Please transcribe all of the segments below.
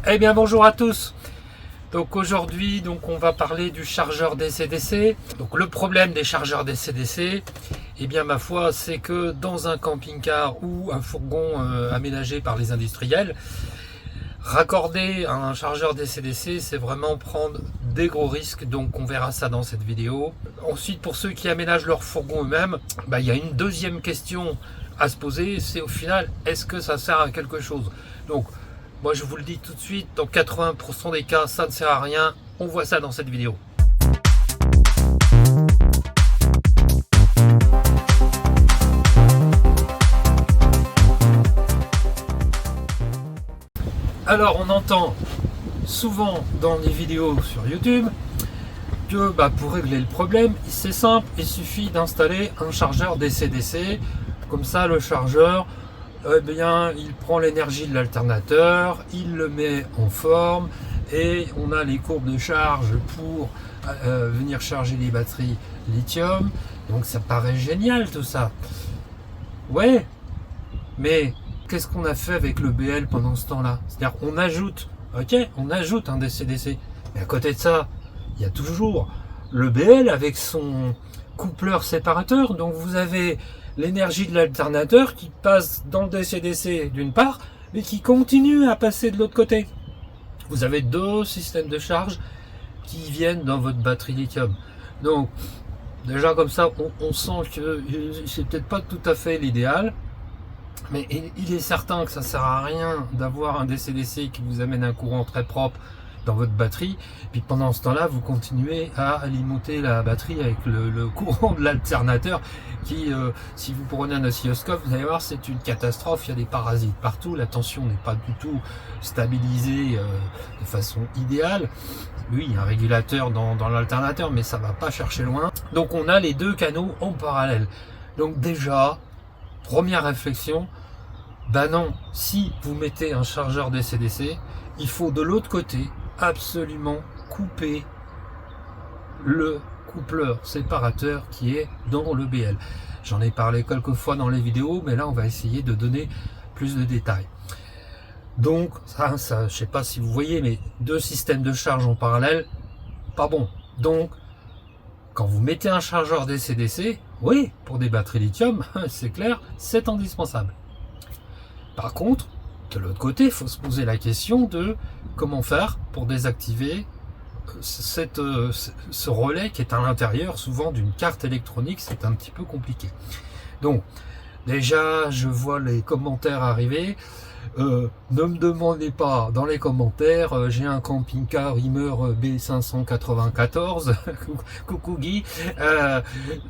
Eh bien bonjour à tous. Donc aujourd'hui on va parler du chargeur DC-DC. Donc le problème des chargeurs DC-DC, eh bien ma foi, c'est que dans un camping-car ou un fourgon aménagé par les industriels, raccorder un chargeur DC-DC, c'est vraiment prendre des gros risques, donc on verra ça dans cette vidéo. Ensuite, pour ceux qui aménagent leur fourgon eux-mêmes, il y a une deuxième question à se poser, c'est au final, est-ce que ça sert à quelque chose? Donc moi je vous le dis tout de suite, dans 80% des cas, ça ne sert à rien. On voit ça dans cette vidéo. Alors on entend souvent dans les vidéos sur YouTube que pour régler le problème, c'est simple, il suffit d'installer un chargeur DC-DC. Comme ça le chargeur, il prend l'énergie de l'alternateur, il le met en forme et on a les courbes de charge pour venir charger les batteries lithium. Donc ça paraît génial tout ça. Ouais, mais qu'est-ce qu'on a fait avec le BL pendant ce temps-là? C'est-à-dire on ajoute un DC-DC, mais à côté de ça, il y a toujours le BL avec son coupleur séparateur. Donc vous avez l'énergie de l'alternateur qui passe dans le DC-DC d'une part, mais qui continue à passer de l'autre côté. Vous avez deux systèmes de charge qui viennent dans votre batterie lithium. Donc déjà comme ça, on sent que c'est peut-être pas tout à fait l'idéal. Mais il est certain que ça sert à rien d'avoir un DC-DC qui vous amène un courant très propre dans votre batterie, puis pendant ce temps-là, vous continuez à alimenter la batterie avec le courant de l'alternateur qui, si vous prenez un oscilloscope, vous allez voir, c'est une catastrophe, il y a des parasites partout, la tension n'est pas du tout stabilisée de façon idéale. Oui, il y a un régulateur dans l'alternateur, mais ça va pas chercher loin. Donc on a les deux canaux en parallèle. Donc déjà, première réflexion, non, si vous mettez un chargeur DC-DC, il faut de l'autre côté absolument couper le coupleur séparateur qui est dans le BL. J'en ai parlé quelques fois dans les vidéos, mais là on va essayer de donner plus de détails. Donc ça je sais pas si vous voyez, mais deux systèmes de charge en parallèle, pas bon. Donc quand vous mettez un chargeur DC-DC, oui, pour des batteries lithium, c'est clair, c'est indispensable. Par contre, de l'autre côté, il faut se poser la question de comment faire pour désactiver ce relais qui est à l'intérieur souvent d'une carte électronique. C'est un petit peu compliqué. Donc, déjà, je vois les commentaires arriver. Ne me demandez pas dans les commentaires, j'ai un camping-car Imer B594, coucou Guy.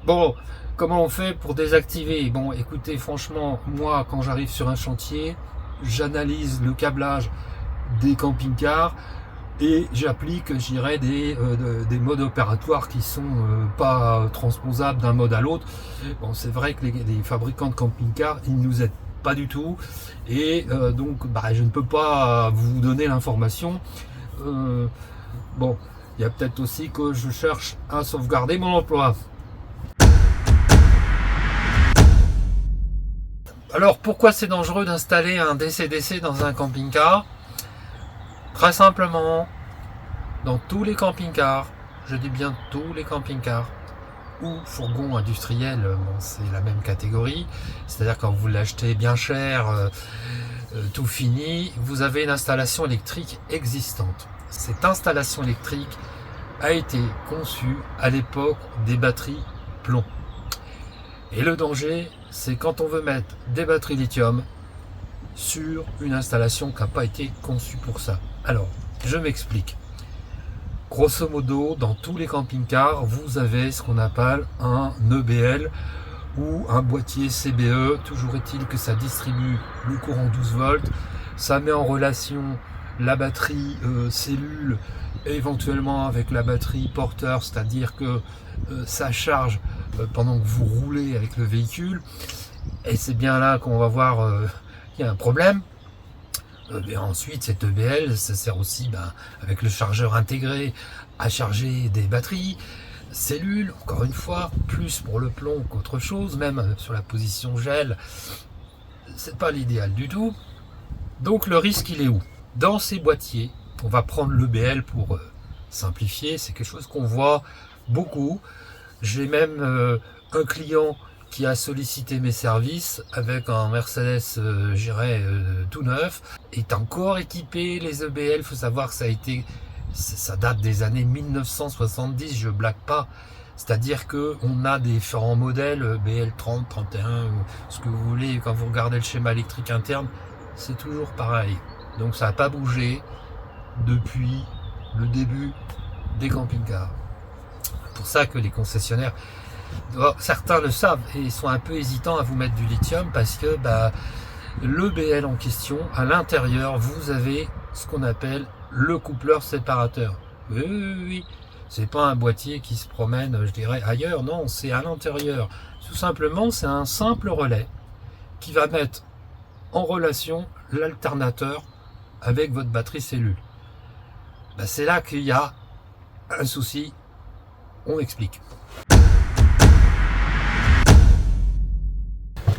Bon, comment on fait pour désactiver? Bon, écoutez, franchement, moi, quand j'arrive sur un chantier, j'analyse le câblage des camping-cars et j'applique, je dirais, des modes opératoires qui sont pas transposables d'un mode à l'autre. Bon, c'est vrai que les fabricants de camping-cars, ils nous aident pas du tout, et donc je ne peux pas vous donner l'information. Bon, il y a peut-être aussi que je cherche à sauvegarder mon emploi. Alors pourquoi c'est dangereux d'installer un DC-DC dans un camping-car? Très simplement, dans tous les camping-cars, je dis bien tous les camping-cars, ou fourgon industriel, c'est la même catégorie, c'est-à-dire quand vous l'achetez bien cher, tout fini, vous avez une installation électrique existante. Cette installation électrique a été conçue à l'époque des batteries plomb. Et le danger, c'est quand on veut mettre des batteries lithium sur une installation qui n'a pas été conçue pour ça. Alors, je m'explique. Grosso modo, dans tous les camping-cars, vous avez ce qu'on appelle un EBL ou un boîtier CBE. Toujours est-il que ça distribue le courant 12 volts. Ça met en relation la batterie cellule éventuellement avec la batterie porteur, c'est-à-dire que ça charge pendant que vous roulez avec le véhicule. Et c'est bien là qu'on va voir qu'il y a un problème. Et ensuite, cette EBL, ça sert aussi avec le chargeur intégré à charger des batteries, cellules, encore une fois, plus pour le plomb qu'autre chose, même sur la position gel, c'est pas l'idéal du tout. Donc le risque, il est où? Dans ces boîtiers, on va prendre l'EBL pour simplifier, c'est quelque chose qu'on voit beaucoup. J'ai même un client qui a sollicité mes services avec un Mercedes, tout neuf, est encore équipé. Les EBL, il faut savoir que ça date des années 1970, je blague pas. C'est-à-dire qu'on a différents modèles, BL30, 31, ce que vous voulez. Quand vous regardez le schéma électrique interne, c'est toujours pareil. Donc ça n'a pas bougé depuis le début des camping-cars. C'est pour ça que les concessionnaires, certains le savent et sont un peu hésitants à vous mettre du lithium parce que le BL en question, à l'intérieur, vous avez ce qu'on appelle le coupleur séparateur. Oui. C'est pas un boîtier qui se promène, je dirais, ailleurs. Non, c'est à l'intérieur. Tout simplement, c'est un simple relais qui va mettre en relation l'alternateur avec votre batterie cellule. C'est là qu'il y a un souci. On explique.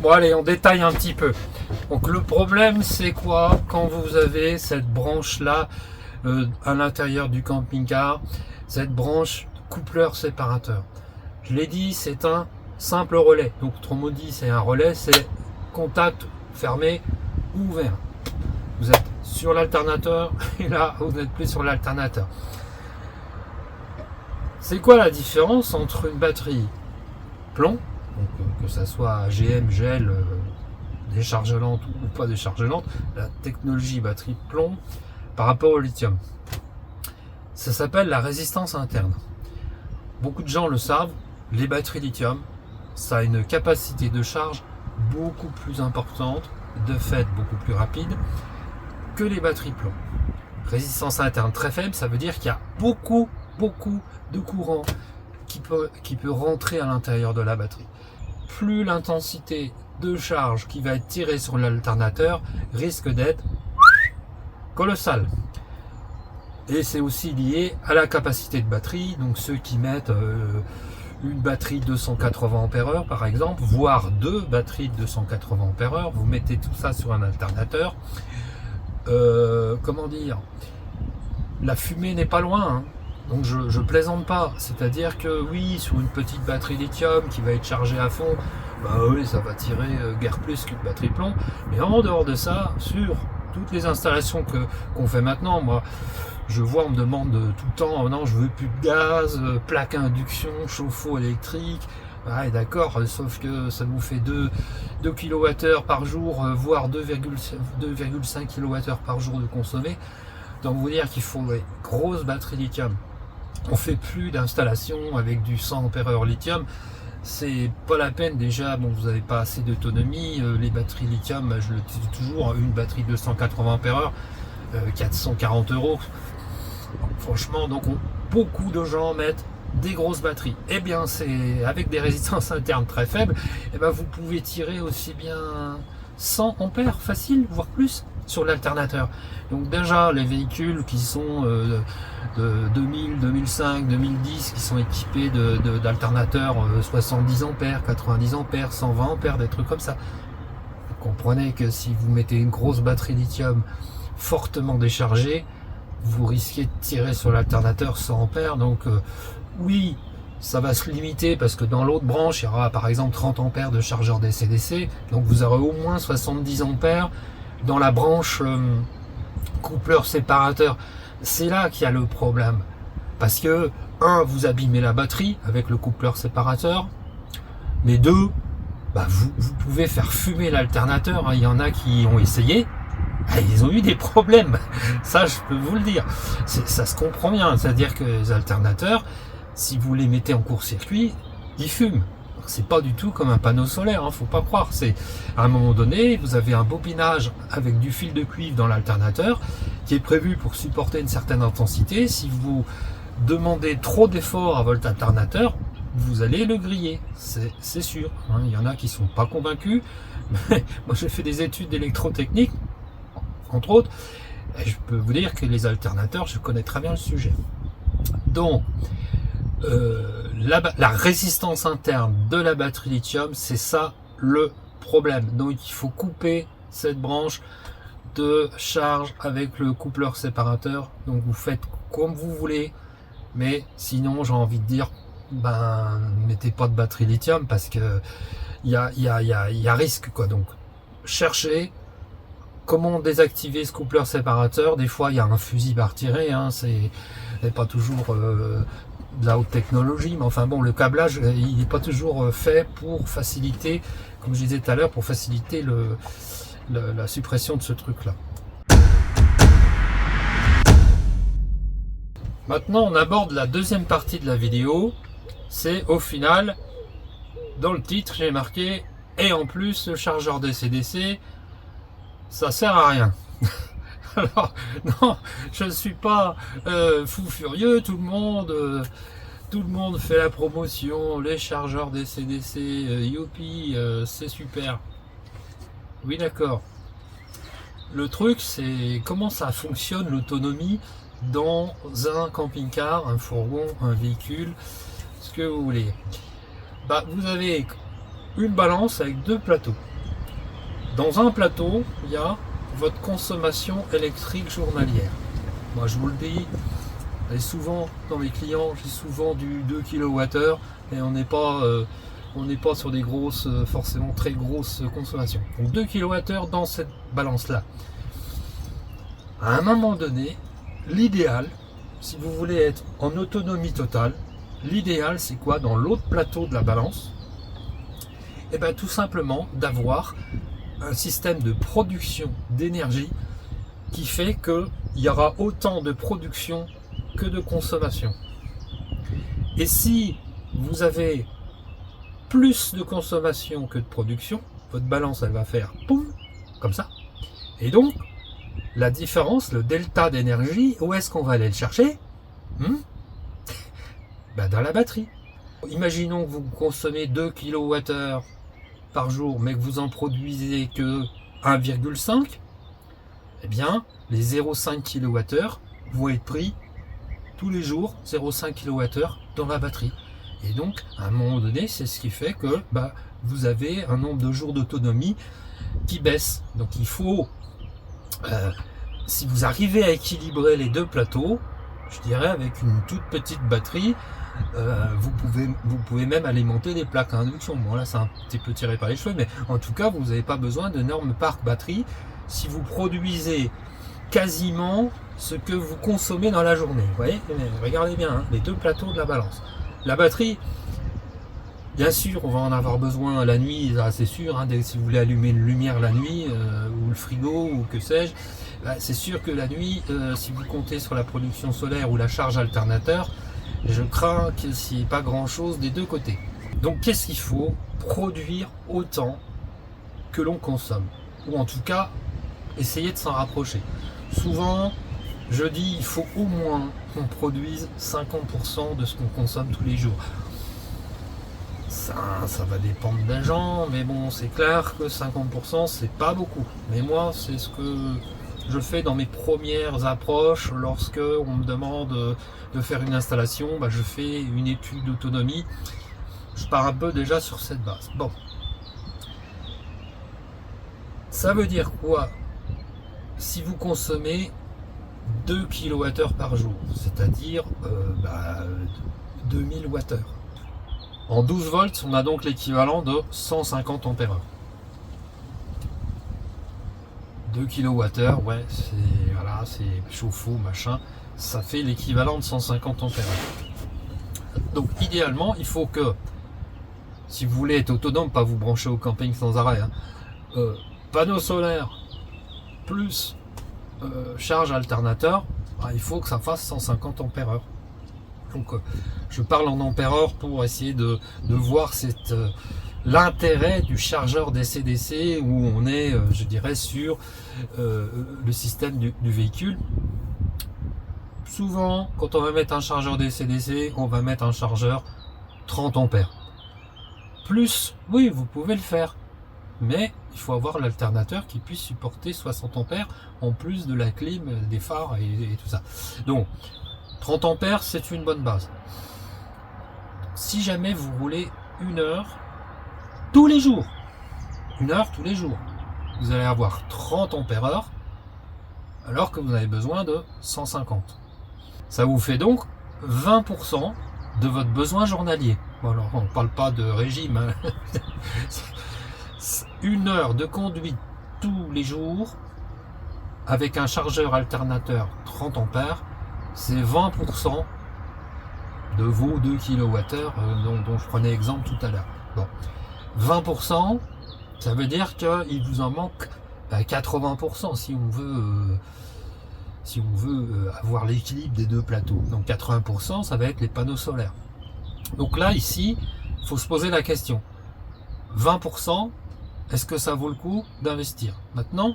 Bon allez, on détaille un petit peu. Donc le problème c'est quoi quand vous avez cette branche là à l'intérieur du camping-car, cette branche coupleur séparateur. Je l'ai dit, c'est un simple relais. Donc autrement dit, c'est un relais, c'est contact fermé ou ouvert. Vous êtes sur l'alternateur et là vous n'êtes plus sur l'alternateur. C'est quoi la différence entre une batterie plomb, donc que ça soit AGM, gel, déchargelante ou pas déchargelante, la technologie batterie plomb par rapport au lithium? Ça s'appelle la résistance interne. Beaucoup de gens le savent, les batteries lithium, ça a une capacité de charge beaucoup plus importante, de fait beaucoup plus rapide que les batteries plomb. Résistance interne très faible, ça veut dire qu'il y a beaucoup de courant qui peut rentrer à l'intérieur de la batterie. Plus l'intensité de charge qui va être tirée sur l'alternateur risque d'être colossale. Et c'est aussi lié à la capacité de batterie. Donc ceux qui mettent une batterie 280 Ah par exemple, voire deux batteries de 280 Ah, vous mettez tout ça sur un alternateur. Comment dire, la fumée n'est pas loin, hein. Donc je plaisante pas, c'est-à-dire que oui, sur une petite batterie lithium qui va être chargée à fond, oui, ça va tirer guère plus qu'une batterie plomb, mais en dehors de ça, sur toutes les installations qu'on fait maintenant, moi je vois, on me demande tout le temps, non je veux plus de gaz, plaque à induction, chauffe-eau électrique. Ouais, d'accord, sauf que ça vous fait 2 kWh par jour, voire 2,5 kWh par jour de consommer. Donc vous dire qu'il faut des grosses batteries lithium. On fait plus d'installation avec du 100 Ah lithium. C'est pas la peine déjà, bon vous n'avez pas assez d'autonomie. Les batteries lithium, je le dis toujours, une batterie de 180 Ah, 440 €. Franchement, donc beaucoup de gens mettent des grosses batteries. Eh bien, c'est avec des résistances internes très faibles, vous pouvez tirer aussi bien 100 ampères facile, voire plus, sur l'alternateur. Donc déjà, les véhicules qui sont de 2000, 2005, 2010, qui sont équipés d'alternateurs 70 ampères, 90 ampères, 120 ampères, des trucs comme ça. Vous comprenez que si vous mettez une grosse batterie lithium fortement déchargée, vous risquez de tirer sur l'alternateur 100 ampères. Donc oui, ça va se limiter parce que dans l'autre branche, il y aura par exemple 30 ampères de chargeur DC-DC. Donc vous aurez au moins 70 ampères dans la branche coupleur séparateur. C'est là qu'il y a le problème. Parce que, un, vous abîmez la batterie avec le coupleur séparateur. Mais deux, vous pouvez faire fumer l'alternateur. Il y en a qui ont essayé. Ils ont eu des problèmes. Ça, je peux vous le dire. Ça se comprend bien. C'est-à-dire que les alternateurs, si vous les mettez en court-circuit, ils fument. C'est pas du tout comme un panneau solaire, faut pas croire. C'est à un moment donné, vous avez un bobinage avec du fil de cuivre dans l'alternateur qui est prévu pour supporter une certaine intensité. Si vous demandez trop d'efforts à votre alternateur, vous allez le griller, c'est sûr. Il y en a qui sont pas convaincus. Mais moi, j'ai fait des études d'électrotechnique, entre autres, et je peux vous dire que les alternateurs, je connais très bien le sujet. Donc, la résistance interne de la batterie lithium, c'est ça le problème. Donc il faut couper cette branche de charge avec le coupleur séparateur. Donc vous faites comme vous voulez, mais sinon j'ai envie de dire, ben mettez pas de batterie lithium parce que il y a risque quoi. Donc cherchez comment désactiver ce coupleur séparateur. Des fois il y a un fusible à retirer, hein, c'est pas toujours de la haute technologie, mais enfin bon, le câblage il n'est pas toujours fait pour faciliter, comme je disais tout à l'heure, pour faciliter la suppression de ce truc là. Maintenant on aborde la deuxième partie de la vidéo. C'est au final, dans le titre j'ai marqué et en plus le chargeur DC-DC ça sert à rien. Alors non, je ne suis pas fou furieux, tout le monde fait la promotion, les chargeurs DC-DC, youpi, c'est super. Oui d'accord. Le truc c'est comment ça fonctionne l'autonomie dans un camping-car, un fourgon, un véhicule, ce que vous voulez. Bah, vous avez une balance avec deux plateaux. Dans un plateau, il y a votre consommation électrique journalière. Moi je vous le dis, et souvent dans mes clients, j'ai souvent du 2 kWh et on n'est pas sur des grosses, forcément très grosses consommations. Donc 2 kWh dans cette balance-là. À un moment donné, l'idéal, si vous voulez être en autonomie totale, l'idéal c'est quoi dans l'autre plateau de la balance? Et bien tout simplement d'avoir un système de production d'énergie qui fait qu'il y aura autant de production que de consommation. Et si vous avez plus de consommation que de production, votre balance elle va faire poum, comme ça. Et donc la différence, le delta d'énergie, où est-ce qu'on va aller le chercher? Ben, dans la batterie. Imaginons que vous consommez 2 kWh par jour, mais que vous en produisez que 1,5, eh bien, les 0,5 kWh vont être pris tous les jours, 0,5 kWh dans la batterie. Et donc, à un moment donné, c'est ce qui fait que vous avez un nombre de jours d'autonomie qui baisse. Donc, il faut, si vous arrivez à équilibrer les deux plateaux, je dirais avec une toute petite batterie, vous pouvez même alimenter des plaques à induction. Bon là c'est un petit peu tiré par les cheveux, mais en tout cas vous n'avez pas besoin d'énormes parcs batterie si vous produisez quasiment ce que vous consommez dans la journée. Vous voyez, regardez bien, hein, les deux plateaux de la balance. La batterie, bien sûr on va en avoir besoin la nuit, c'est sûr, hein, si vous voulez allumer une lumière la nuit, ou le frigo, ou que sais-je, c'est sûr que la nuit, si vous comptez sur la production solaire ou la charge alternateur, je crains qu'il n'y ait pas grand chose des deux côtés. Donc qu'est-ce qu'il faut? Produire autant que l'on consomme, ou en tout cas essayer de s'en rapprocher. Souvent je dis il faut au moins qu'on produise 50% de ce qu'on consomme tous les jours. Ça va dépendre des gens, mais bon c'est clair que 50% c'est pas beaucoup, mais moi c'est ce que je fais dans mes premières approches. Lorsque on me demande de faire une installation, je fais une étude d'autonomie. Je pars un peu déjà sur cette base. Bon, ça veut dire quoi? Si vous consommez 2 kWh par jour, c'est-à-dire 2000 Wh. En 12 volts, on a donc l'équivalent de 150 ampères. 2 kWh, ouais, c'est chauffe-eau, machin, ça fait l'équivalent de 150 ampères. Donc idéalement, il faut que, si vous voulez être autonome, pas vous brancher au camping sans arrêt, panneau solaire plus charge alternateur, il faut que ça fasse 150 ampères. Donc je parle en ampères pour essayer de voir l'intérêt du chargeur DC-DC où on est, je dirais, sur le système du véhicule. Souvent, quand on va mettre un chargeur DC-DC, on va mettre un chargeur 30 ampères. Plus, oui, vous pouvez le faire, mais il faut avoir l'alternateur qui puisse supporter 60 ampères en plus de la clim, des phares et tout ça. Donc, 30 ampères, c'est une bonne base. Si jamais vous roulez 1 heure tous les jours, 1 heure tous les jours, vous allez avoir 30 ampères heure, alors que vous avez besoin de 150. Ça vous fait donc 20% de votre besoin journalier. Bon, alors, on ne parle pas de régime. Hein. 1 heure de conduite tous les jours avec un chargeur alternateur 30 ampères, c'est 20% de vos 2 kWh dont je prenais exemple tout à l'heure. Bon, 20%, ça veut dire qu'il vous en manque 80% si on veut avoir l'équilibre des deux plateaux. Donc 80%, ça va être les panneaux solaires. Donc là, ici, il faut se poser la question. 20%, est-ce que ça vaut le coup d'investir? Maintenant,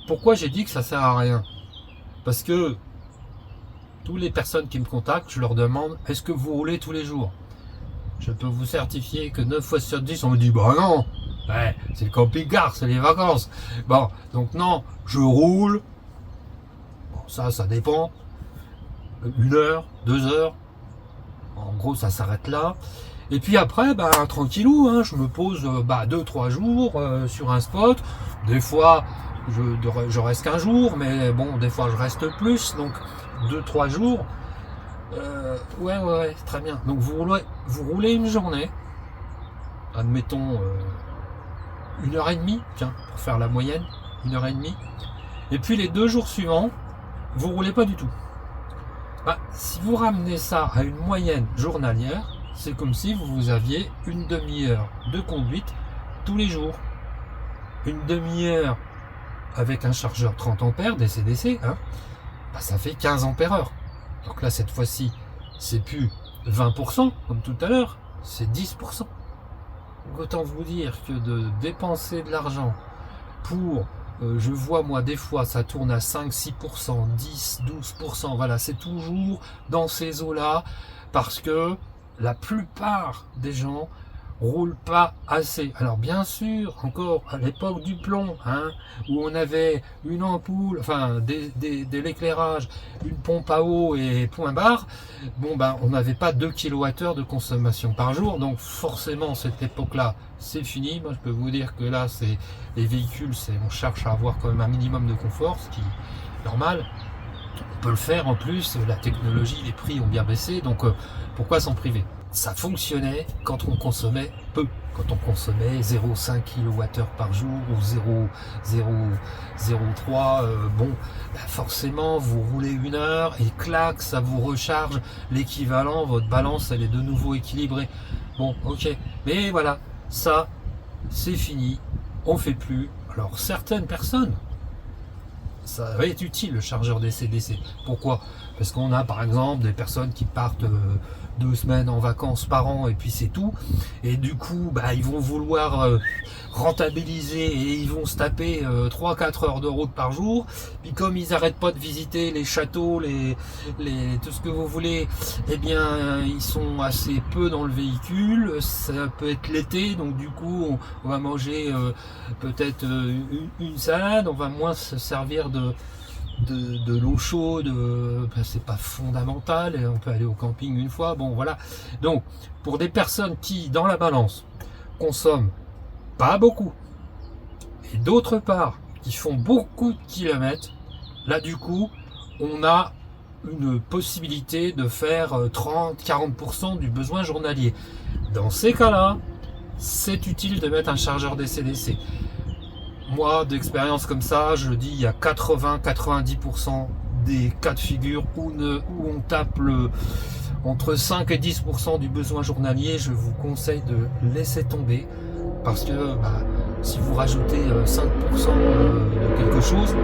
pourquoi j'ai dit que ça sert à rien? Parce que toutes les personnes qui me contactent, je leur demande, est-ce que vous roulez tous les jours? Je peux vous certifier que 9 fois sur 10, on me dit, bah non, ouais, c'est le camping-car, c'est les vacances. Bon, donc non, je roule. Bon, ça dépend. 1 heure, 2 heures. En gros, ça s'arrête là. Et puis après, tranquillou, hein, je me pose 2-3 jours sur un spot. Des fois, je reste qu'un jour, mais bon, des fois, je reste plus. Donc, 2-3 jours. Ouais, très bien. Donc, vous roulez une journée. Admettons 1h30, tiens, pour faire la moyenne, 1h30. Et puis, les 2 jours suivants, vous roulez pas du tout. Si vous ramenez ça à une moyenne journalière, c'est comme si vous aviez une demi-heure de conduite tous les jours. Une demi-heure avec un chargeur 30 ampères DC-DC, hein, ça fait 15 ampères heure. Donc là, cette fois-ci, c'est plus 20% comme tout à l'heure, c'est 10%. Donc autant vous dire que de dépenser de l'argent pour, je vois moi des fois ça tourne à 5-6%, 10-12%, voilà, c'est toujours dans ces eaux-là, parce que la plupart des gens roulent pas assez. Alors bien sûr, encore à l'époque du plomb, hein, où on avait une ampoule, enfin de l'éclairage, une pompe à eau et point barre, on n'avait pas 2 kWh de consommation par jour, donc forcément cette époque-là, c'est fini. Moi je peux vous dire que là, c'est les véhicules, on cherche à avoir quand même un minimum de confort, ce qui est normal. On peut le faire en plus, la technologie, les prix ont bien baissé, donc pourquoi s'en priver? Ça fonctionnait quand on consommait peu, quand on consommait 0,5 kWh par jour ou 0,03, forcément vous roulez 1 heure et clac, ça vous recharge l'équivalent, votre balance elle est de nouveau équilibrée. Bon, ok, mais voilà, ça c'est fini, on fait plus. Alors certaines personnes, ça va être utile le chargeur DC-DC. Pourquoi? Parce qu'on a par exemple des personnes qui partent 2 semaines en vacances par an et puis c'est tout. Et du coup, ils vont vouloir rentabiliser et ils vont se taper 3-4 heures de route par jour. Puis comme ils n'arrêtent pas de visiter les châteaux, tout ce que vous voulez, eh bien ils sont assez peu dans le véhicule. Ça peut être l'été, donc du coup on va manger peut-être une salade, on va moins se servir de l'eau chaude, c'est pas fondamental, on peut aller au camping une fois, bon voilà. Donc pour des personnes qui dans la balance consomment pas beaucoup et d'autre part qui font beaucoup de kilomètres, là du coup on a une possibilité de faire 30-40% du besoin journalier. Dans ces cas-là, c'est utile de mettre un chargeur DC-DC. Moi, d'expérience comme ça, je dis il y a 80-90% des cas de figure où on tape entre 5 et 10% du besoin journalier. Je vous conseille de laisser tomber parce que si vous rajoutez 5% de quelque chose,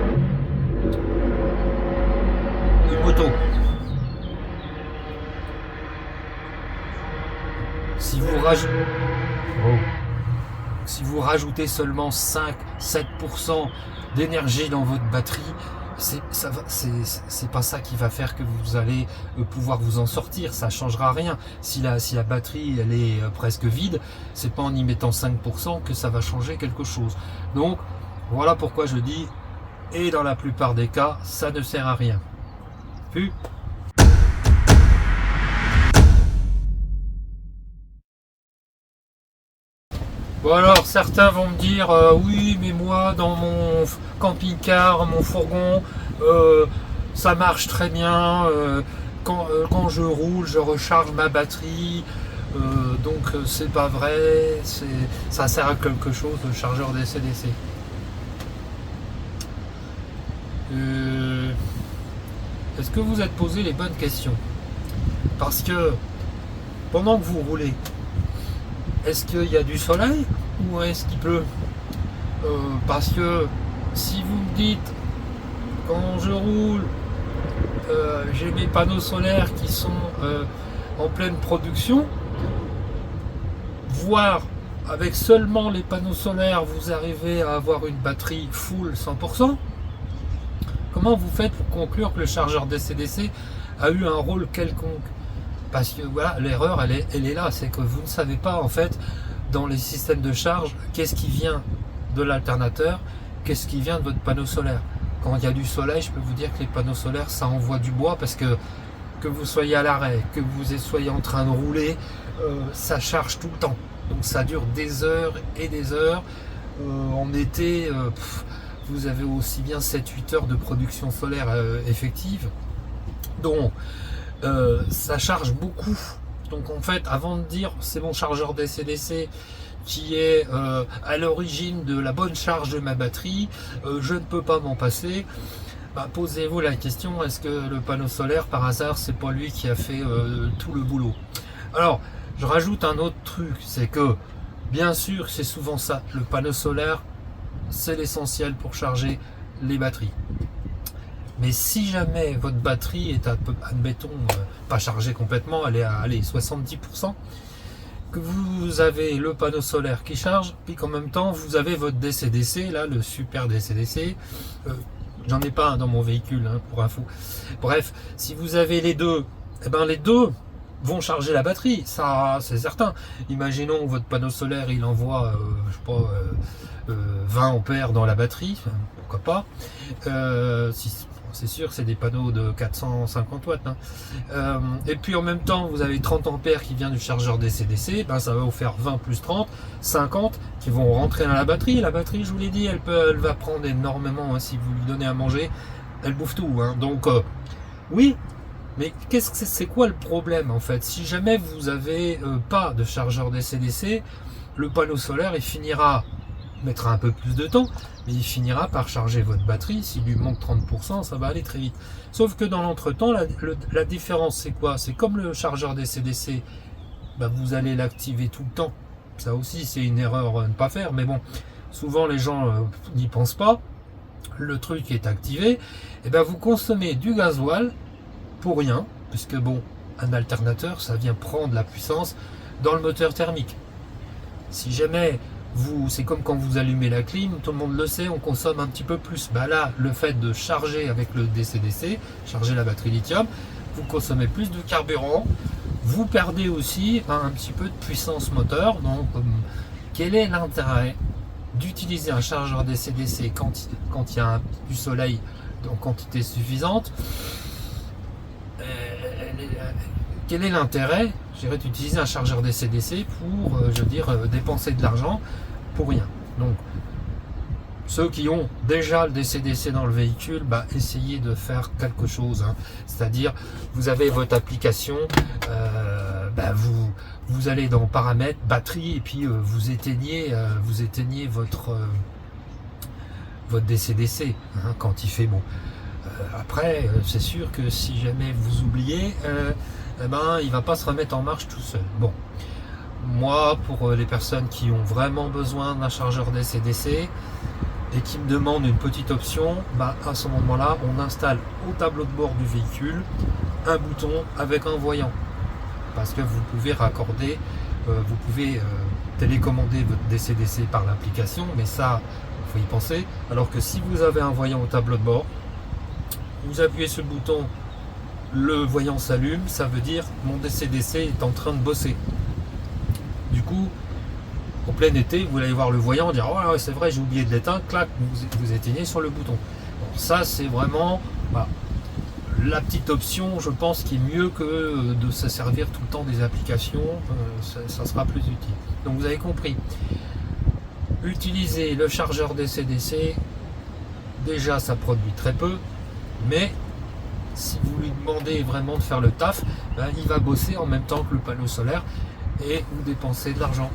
une moto, si vous rajoutez seulement 5-7% d'énergie dans votre batterie, c'est pas ça qui va faire que vous allez pouvoir vous en sortir. Ça changera rien. Si la batterie elle est presque vide, c'est pas en y mettant 5% que ça va changer quelque chose. Donc voilà pourquoi je dis, et dans la plupart des cas, ça ne sert à rien. Puis Bon alors certains vont me dire oui mais moi dans mon camping-car, mon fourgon, ça marche très bien, quand je roule je recharge ma batterie, donc c'est pas vrai, ça sert à quelque chose le chargeur DC-DC. Est-ce que vous êtes posé les bonnes questions? Parce que pendant que vous roulez, est-ce qu'il y a du soleil ou est-ce qu'il pleut? Parce que si vous me dites quand je roule, j'ai mes panneaux solaires qui sont en pleine production, voire avec seulement les panneaux solaires vous arrivez à avoir une batterie full 100%, comment vous faites pour conclure que le chargeur DC-DC a eu un rôle quelconque? Parce que voilà, l'erreur elle est là, c'est que vous ne savez pas en fait dans les systèmes de charge qu'est-ce qui vient de l'alternateur, qu'est-ce qui vient de votre panneau solaire. Quand il y a du soleil, je peux vous dire que les panneaux solaires ça envoie du bois, parce que vous soyez à l'arrêt, que vous soyez en train de rouler, ça charge tout le temps, donc ça dure des heures et des heures. En été, vous avez aussi bien 7-8 heures de production solaire effective, donc ça charge beaucoup. Donc en fait, avant de dire c'est mon chargeur DC-DC qui est à l'origine de la bonne charge de ma batterie, je ne peux pas m'en passer, posez-vous la question, est-ce que le panneau solaire par hasard c'est pas lui qui a fait tout le boulot? Alors je rajoute un autre truc, c'est que bien sûr c'est souvent ça, le panneau solaire c'est l'essentiel pour charger les batteries. Mais si jamais votre batterie est, admettons, pas chargée complètement, elle est à 70%, que vous avez le panneau solaire qui charge, puis qu'en même temps vous avez votre DC-DC, là, le super DC-DC, j'en ai pas un dans mon véhicule, hein, pour info. Bref, si vous avez les deux, eh ben les deux vont charger la batterie, ça c'est certain. Imaginons que votre panneau solaire il envoie, je sais pas, 20 ampères dans la batterie, pourquoi pas. C'est sûr que c'est des panneaux de 450 watts. Hein. Et puis en même temps, vous avez 30 ampères qui vient du chargeur DC-DC, ben ça va vous faire 20 plus 30, 50 qui vont rentrer dans la batterie. La batterie, je vous l'ai dit, elle va prendre énormément, hein, si vous lui donnez à manger, elle bouffe tout. Hein. Donc oui, mais c'est quoi le problème en fait? Si jamais vous avez pas de chargeur DC-DC, le panneau solaire il mettra un peu plus de temps, mais il finira par charger votre batterie. S'il lui manque 30%, ça va aller très vite. Sauf que dans l'entretemps, la différence c'est quoi? C'est comme le chargeur DC-DC, vous allez l'activer tout le temps. Ça aussi c'est une erreur à ne pas faire, mais bon, souvent les gens n'y pensent pas. Le truc est activé, et vous consommez du gasoil pour rien, puisque bon, un alternateur ça vient prendre la puissance dans le moteur thermique. Si jamais c'est comme quand vous allumez la clim, tout le monde le sait, on consomme un petit peu plus. Là, le fait de charger avec le DC-DC, charger la batterie lithium, vous consommez plus de carburant, vous perdez aussi un petit peu de puissance moteur. Donc, quel est l'intérêt d'utiliser un chargeur DC-DC quand il y a du soleil en quantité suffisante? Quel est l'intérêt, d'utiliser un chargeur DC-DC pour, dépenser de l'argent pour rien? Donc, ceux qui ont déjà le DC-DC dans le véhicule, essayez de faire quelque chose. Hein. C'est-à-dire, vous avez votre application, vous allez dans paramètres, batterie, et puis vous éteignez votre DC-DC quand il fait beau. Après, c'est sûr que si jamais vous oubliez, il va pas se remettre en marche tout seul. Bon, moi, pour les personnes qui ont vraiment besoin d'un chargeur DC-DC et qui me demandent une petite option, à ce moment-là, on installe au tableau de bord du véhicule un bouton avec un voyant, parce que vous pouvez raccorder, vous pouvez télécommander votre DC-DC par l'application, mais ça, il faut y penser. Alors que si vous avez un voyant au tableau de bord, vous appuyez sur le bouton, le voyant s'allume, ça veut dire mon DC-DC est en train de bosser. Du coup, au plein été, vous allez voir le voyant dire oh c'est vrai, j'ai oublié de l'éteindre, clac, vous éteignez sur le bouton. Bon, ça c'est vraiment la petite option, je pense, qui est mieux que de se servir tout le temps des applications, ça sera plus utile. Donc vous avez compris. Utiliser le chargeur DC-DC, déjà ça produit très peu, mais si vous lui demandez vraiment de faire le taf, ben, il va bosser en même temps que le panneau solaire et vous dépensez de l'argent.